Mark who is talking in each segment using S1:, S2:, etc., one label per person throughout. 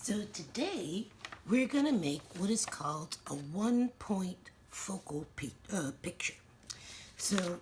S1: So today we're going to make what is called a one-point focal picture. So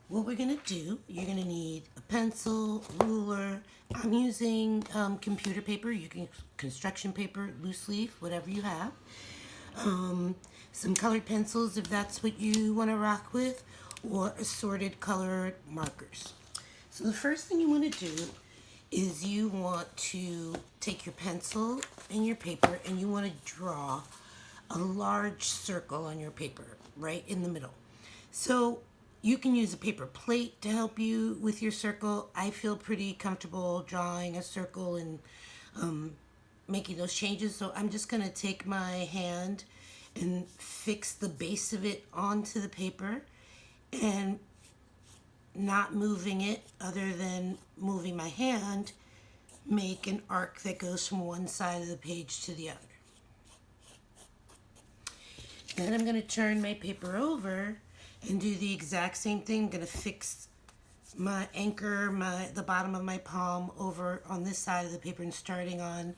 S1: what we're going to do, you're going to need a pencil, ruler. I'm using computer paper. You can construction paper, loose leaf, whatever you have. Some colored pencils if that's what you want to rock with, or assorted colored markers. So the first thing you want to do is you want to take your pencil and your paper and you want to draw a large circle on your paper right in the middle. So you can use a paper plate to help you with your circle. I feel pretty comfortable drawing a circle and making those changes. So I'm just going to take my hand and fix the base of it onto the paper and not moving it other than moving my hand, make an arc that goes from one side of the page to the other. Then I'm going to turn my paper over and do the exact same thing. I'm going to fix my anchor, the bottom of my palm over on this side of the paper and starting on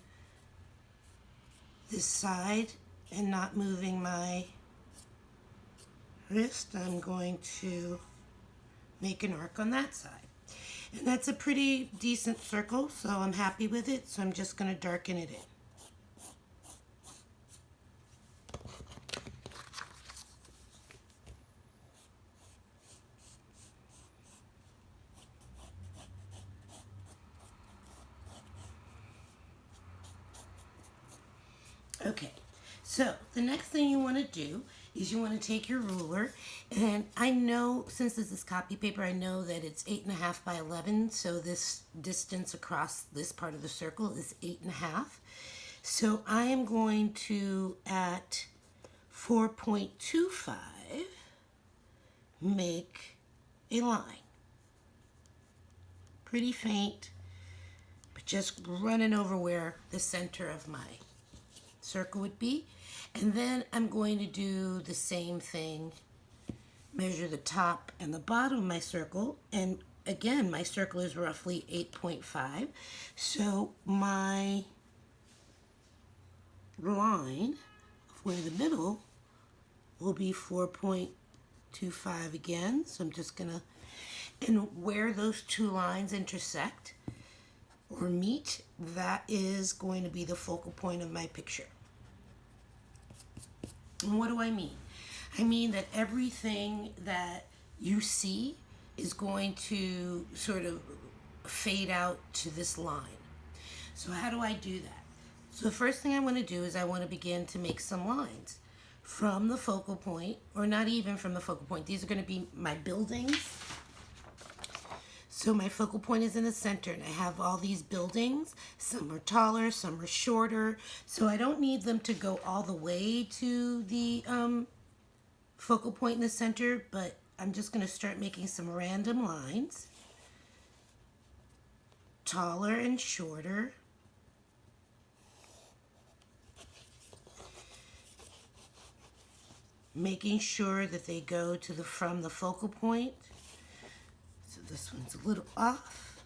S1: this side and not moving my wrist. I'm going to make an arc on that side. And that's a pretty decent circle, so I'm happy with it. So I'm just going to darken it in. Okay, so the next thing you want to do is you want to take your ruler, and I know since this is copy paper, I know that it's 8.5 by 11, so this distance across this part of the circle is 8.5. So I am going to, at 4.25, make a line. Pretty faint, but just running over where the center of my circle would be. And then I'm going to do the same thing, measure the top and the bottom of my circle, and again my circle is roughly 8.5, so my line of where the middle will be 4.25 again. So I'm just gonna, and where those two lines intersect or meet, that is going to be the focal point of my picture. And what do I mean? I mean that everything that you see is going to sort of fade out to this line. So how do I do that? So the first thing I want to do is I want to begin to make some lines from the focal point, or not even from the focal point. These are going to be my buildings. So my focal point is in the center, and I have all these buildings. Some are taller, some are shorter. So I don't need them to go all the way to the focal point in the center, but I'm just going to start making some random lines. Taller and shorter. Making sure that they go to from the focal point. So this one's a little off.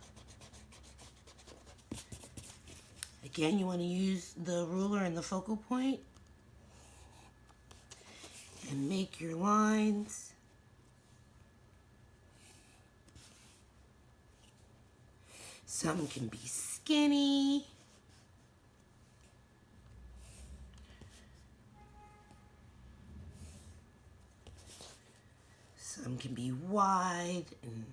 S1: Again, you want to use the ruler and the focal point and make your lines. Some can be skinny. Some can be wide and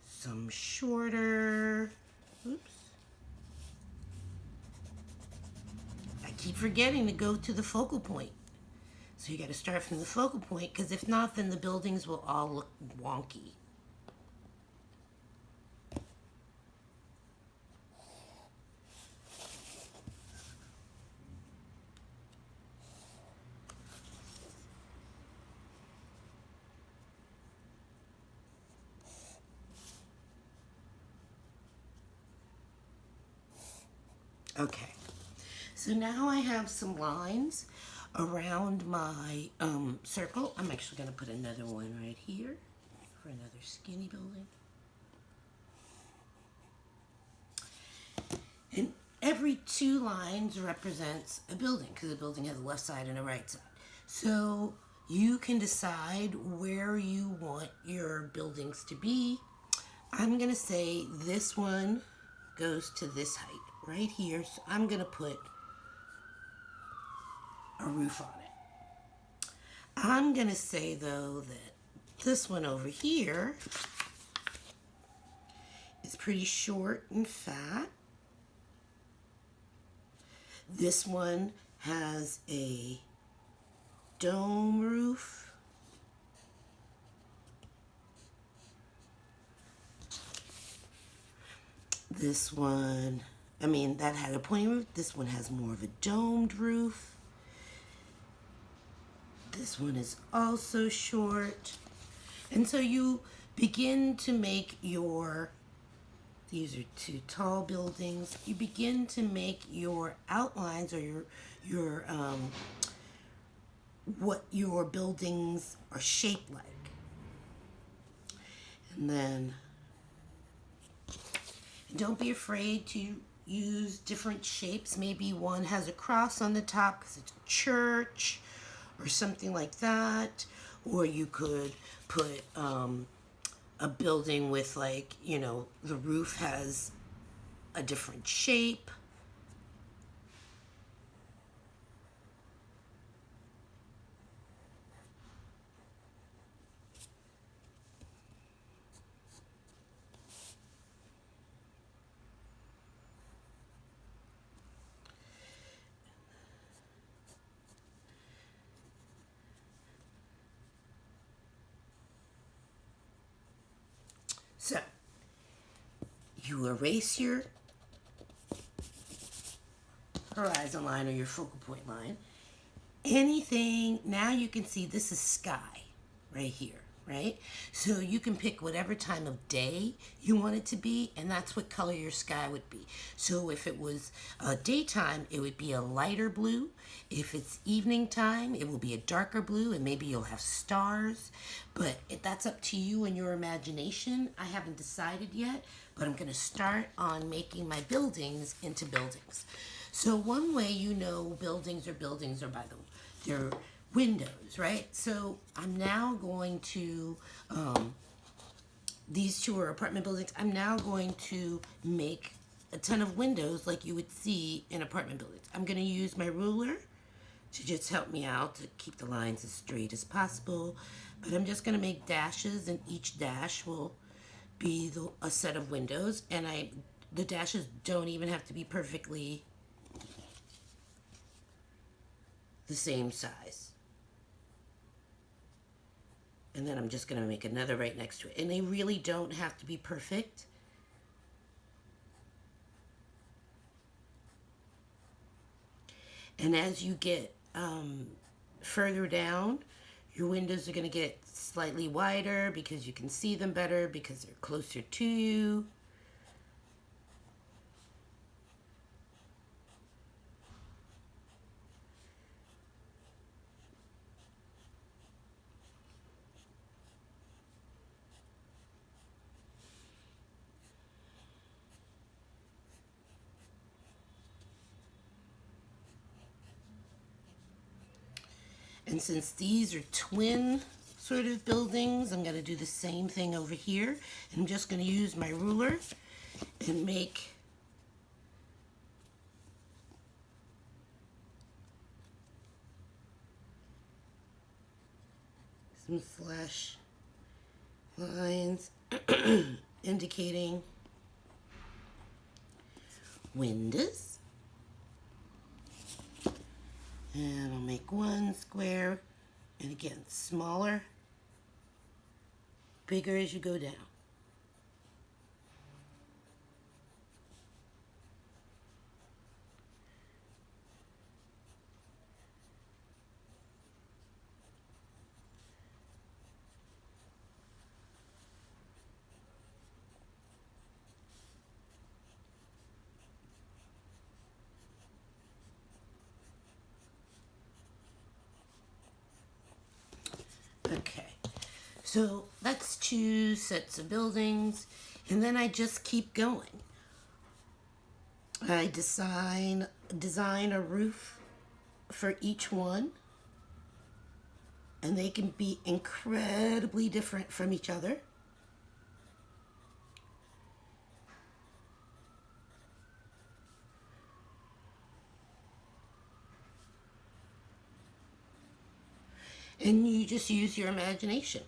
S1: some shorter. Oops. I keep forgetting to go to the focal point. So you got to start from the focal point, because if not, then the buildings will all look wonky. Okay, so now I have some lines around my circle. I'm actually going to put another one right here for another skinny building. And every two lines represents a building because a building has a left side and a right side. So you can decide where you want your buildings to be. I'm going to say this one goes to this height right here. So I'm going to put a roof on it. I'm going to say, though, that this one over here is pretty short and fat. This one has a dome roof. This one, that had a pointy roof. This one has more of a domed roof. This one is also short. And so you begin to make these are two tall buildings. You begin to make your outlines or your what your buildings are shaped like. And then don't be afraid to use different shapes. Maybe one has a cross on the top because it's a church or something like that. Or you could put a building with, like, the roof has a different shape. So, you erase your horizon line or your focal point line. Anything, now you can see this is sky right here, right? So you can pick whatever time of day you want it to be, and that's what color your sky would be. So if it was daytime, it would be a lighter blue. If it's evening time, it will be a darker blue, and maybe you'll have stars. But that's up to you and your imagination. I haven't decided yet, but I'm going to start on making my buildings into buildings. So one way you know buildings are by their windows, right? So I'm now going to, these two are apartment buildings. I'm now going to make a ton of windows like you would see in apartment buildings. I'm going to use my ruler to just help me out to keep the lines as straight as possible. But I'm just going to make dashes, and each dash will be a set of windows. And the dashes don't even have to be perfectly the same size. And then I'm just going to make another right next to it. And they really don't have to be perfect. And as you get further down, your windows are going to get slightly wider because you can see them better because they're closer to you. And since these are twin sort of buildings, I'm going to do the same thing over here. I'm just going to use my ruler and make some slash lines indicating windows. And I'll make one square, and again, smaller, bigger as you go down. Okay, so that's two sets of buildings, and then I just keep going. I design a roof for each one, and they can be incredibly different from each other. And you just use your imagination.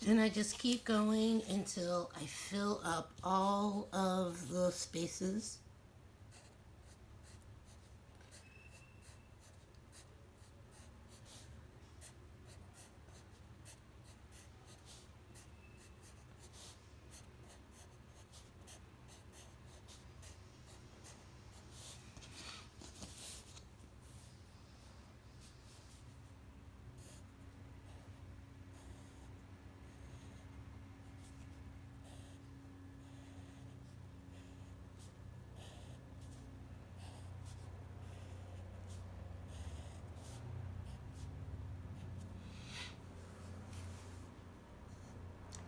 S1: And I just keep going until I fill up all of the spaces.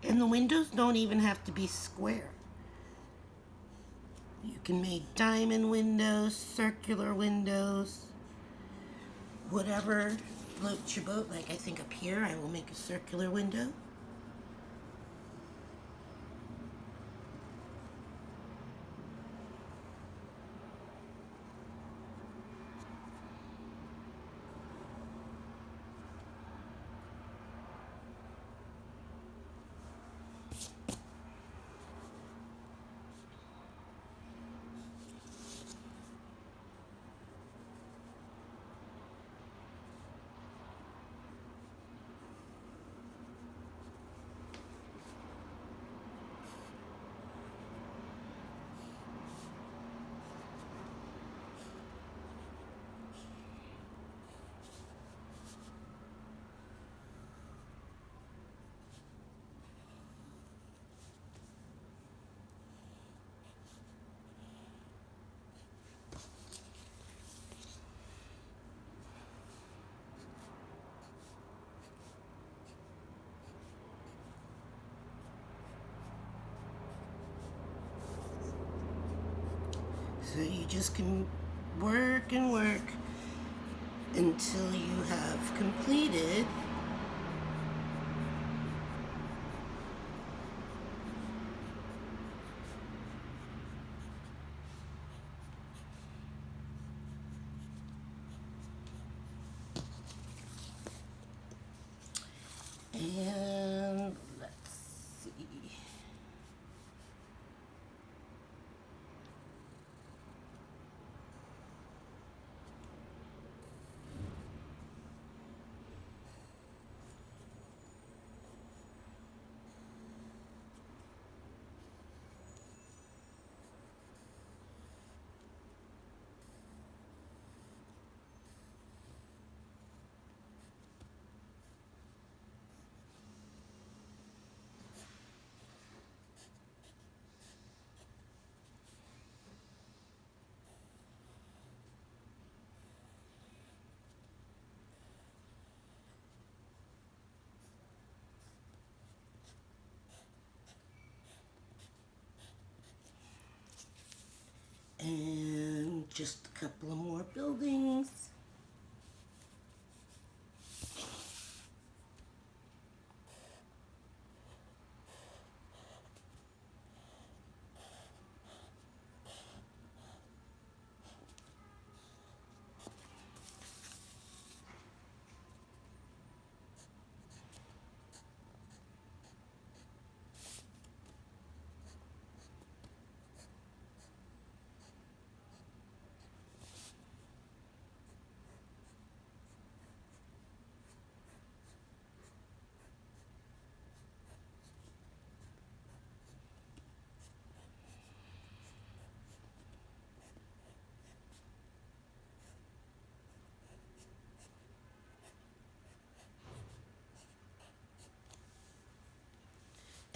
S1: And the windows don't even have to be square. You can make diamond windows, circular windows, whatever floats your boat. Like I think up here I will make a circular window. So you just can work and work until you have completed and let's see. And just a couple of more buildings.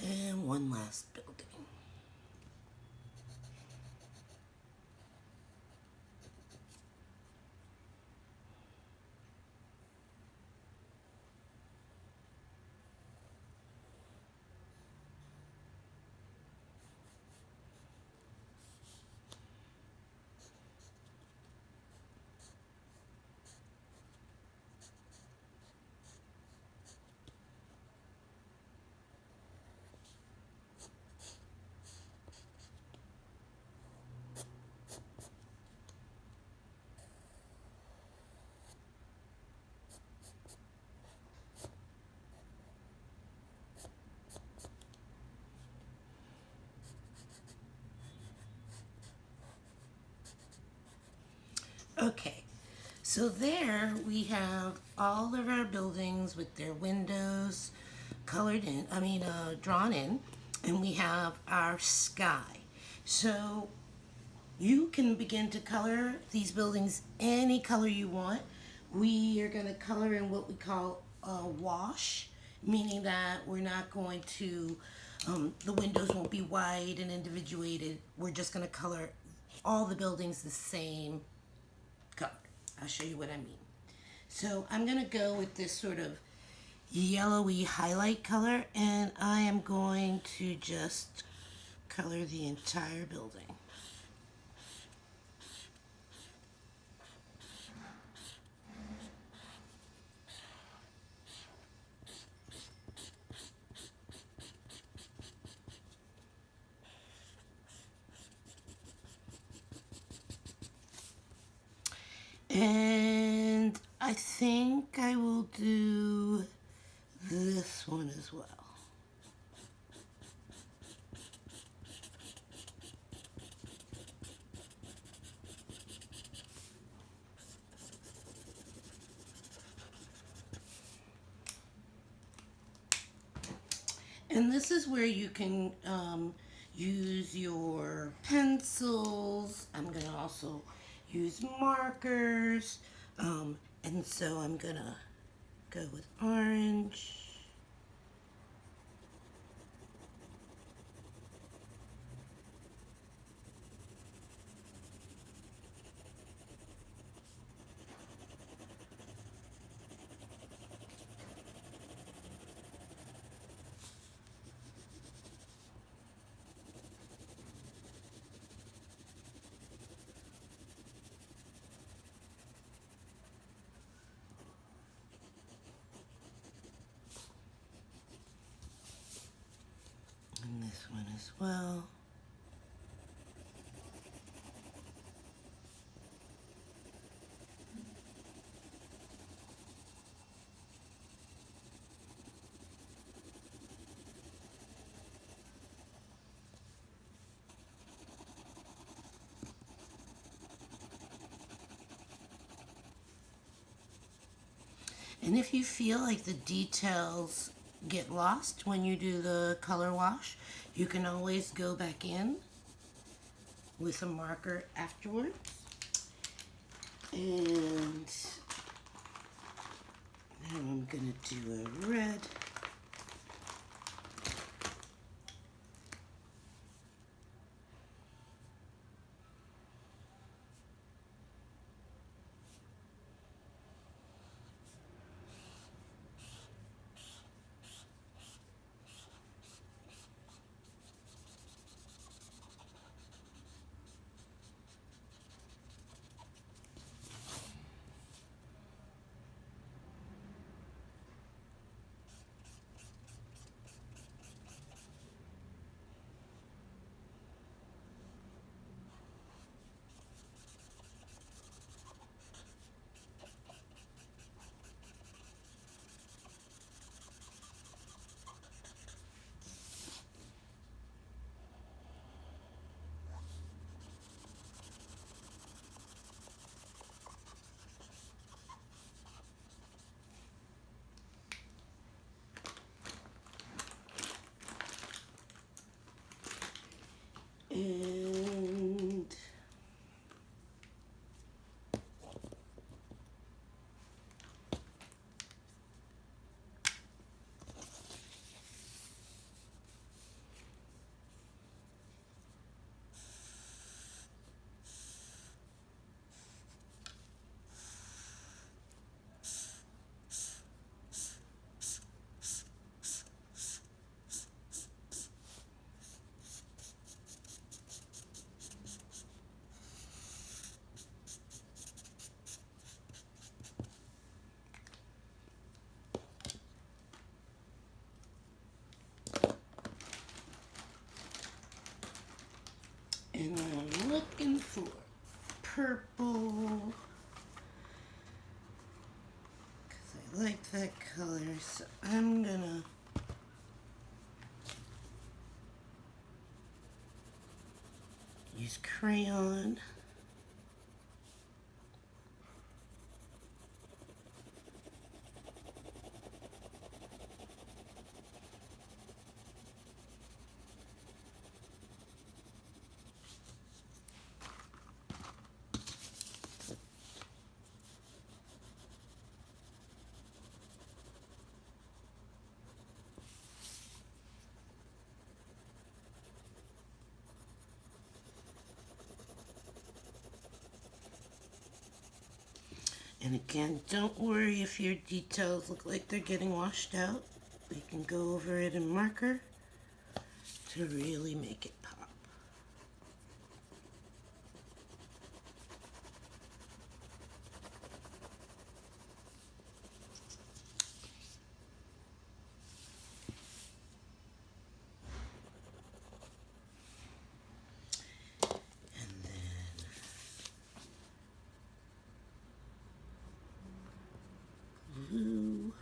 S1: And one last building. Okay, so there we have all of our buildings with their windows colored in, drawn in, and we have our sky. So you can begin to color these buildings any color you want. We are going to color in what we call a wash, meaning that we're not going to, the windows won't be white and individuated. We're just going to color all the buildings the same color. I'll show you what I mean. So I'm going to go with this sort of yellowy highlight color, and I am going to just color the entire building. And I think I will do this one as well. And this is where you can use your pencils. I'm going to also use markers. And so I'm going to go with orange. And this one as well. And if you feel like the details get lost when you do the color wash, you can always go back in with a marker afterwards. And now I'm going to do a red. And purple. Because I like that color. So I'm gonna use crayon. And again, don't worry if your details look like they're getting washed out. We can go over it in marker to really make it pop. And then blue.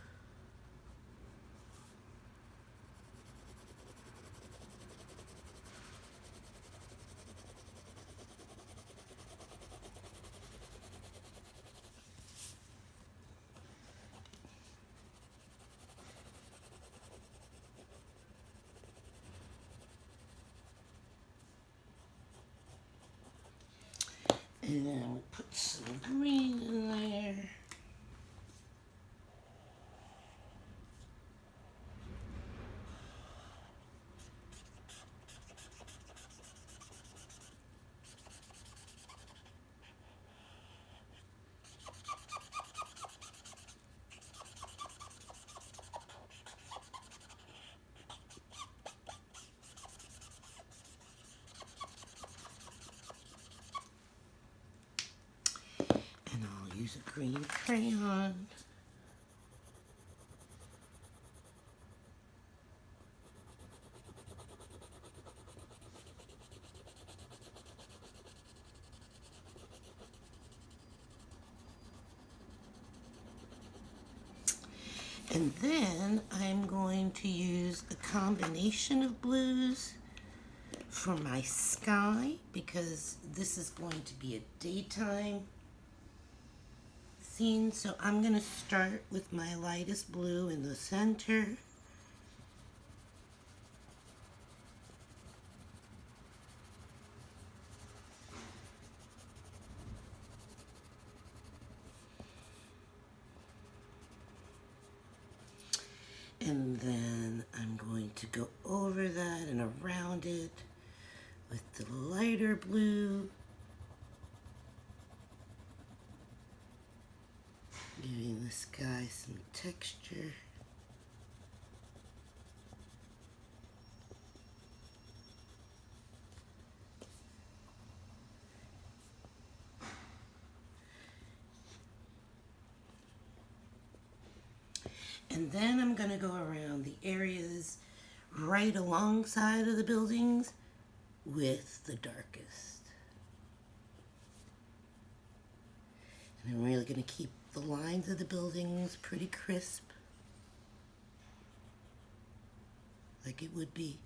S1: And then we put some green in there. And I'll use a green crayon. And then I'm going to use a combination of blues for my sky because this is going to be a daytime scene. So I'm going to start with my lightest blue in the center. And then I'm going to go over that and around it with the lighter blue, giving the sky some texture. And then I'm going to go around the areas right alongside of the buildings with the darkest. And I'm really going to keep the lines of the buildings pretty crisp, like it would be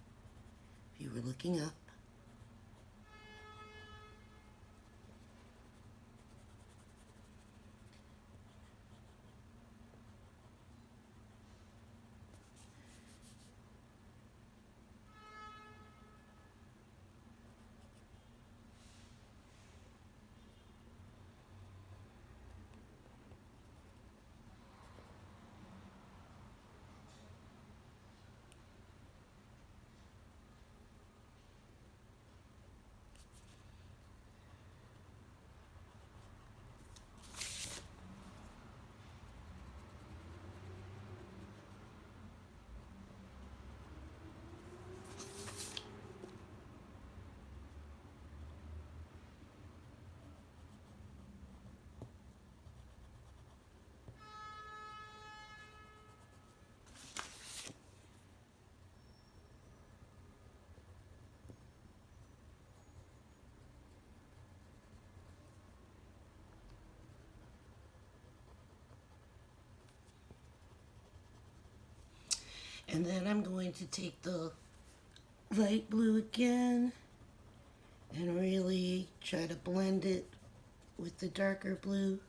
S1: if you were looking up. And then I'm going to take the light blue again and really try to blend it with the darker blue.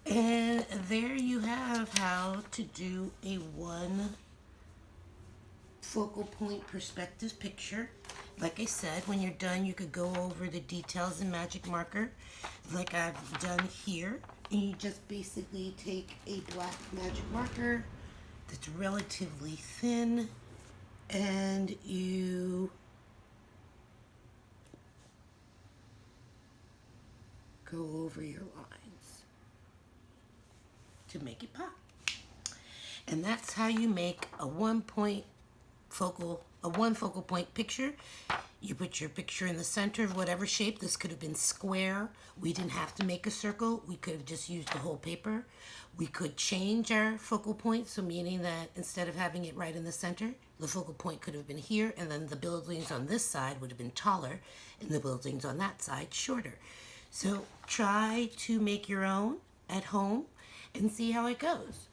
S1: And there you have how to do a one focal point perspective picture. Like I said, when you're done, you could go over the details in magic marker like I've done here. And you just basically take a black magic marker that's relatively thin and you go over your lines to make it pop. And that's how you make a one focal point picture. You put your picture in the center of whatever shape. This could have been square. We didn't have to make a circle. We could have just used the whole paper. We could change our focal point, so meaning that instead of having it right in the center, the focal point could have been here, and then the buildings on this side would have been taller, and the buildings on that side shorter. So try to make your own at home and see how it goes.